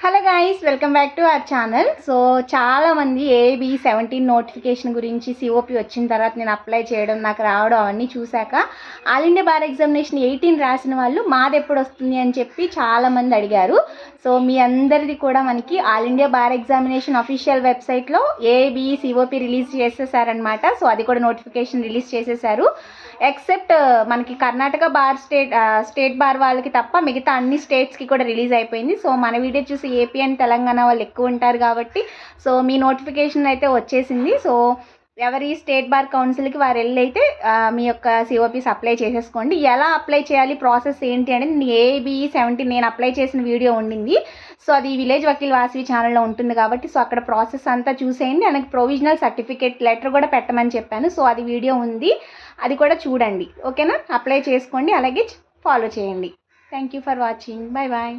Hello guys, welcome back to our channel. So చాలామంది AB 17 notification గురించి COP వచ్చిన తర్వాత నేను అప్లై చేయడం, నాకు రావడం అవన్నీ చూశాక ఆల్ ఇండియా బార్ ఎగ్జామినేషన్ 18 రాసిన వాళ్ళు మాది ఎప్పుడు వస్తుంది అని చెప్పి చాలామంది అడిగారు. సో మీ అందరిది కూడా మనకి all India bar examination official వెబ్సైట్లో ఏబీ సిఓపి రిలీజ్ చేసేసారనమాట. సో అది కూడా నోటిఫికేషన్ రిలీజ్ చేసేసారు. ఎక్సెప్ట్ మనకి కర్ణాటక బార్ స్టేట్ బార్ వాళ్ళకి తప్ప మిగతా అన్ని స్టేట్స్కి కూడా రిలీజ్ అయిపోయింది. సో మన వీడియో చూసి ఏపీ అండ్ తెలంగాణ వాళ్ళు ఎక్కువ ఉంటారు కాబట్టి సో మీ నోటిఫికేషన్ అయితే వచ్చేసింది. సో ఎవరి స్టేట్ బార్ కౌన్సిల్కి వారు వెళ్ళైతే మీ యొక్క సిఓపీస్ అప్లై చేసేసుకోండి. ఎలా అప్లై చేయాలి, ప్రాసెస్ ఏంటి అనేది ఏబీ 17 నేను అప్లై చేసిన వీడియో ఉండింది. సో అది విలేజ్ వకీల్ వాసవి ఛానల్లో ఉంటుంది కాబట్టి సో అక్కడ ప్రాసెస్ అంతా చూసేయండి. నాకు ప్రొవిజనల్ సర్టిఫికేట్ లెటర్ కూడా పెట్టమని చెప్పాను. సో అది వీడియో ఉంది, అది కూడా చూడండి. ఓకేనా, అప్లై చేసుకోండి, అలాగే ఫాలో చేయండి. Thank you for watching. Bye bye.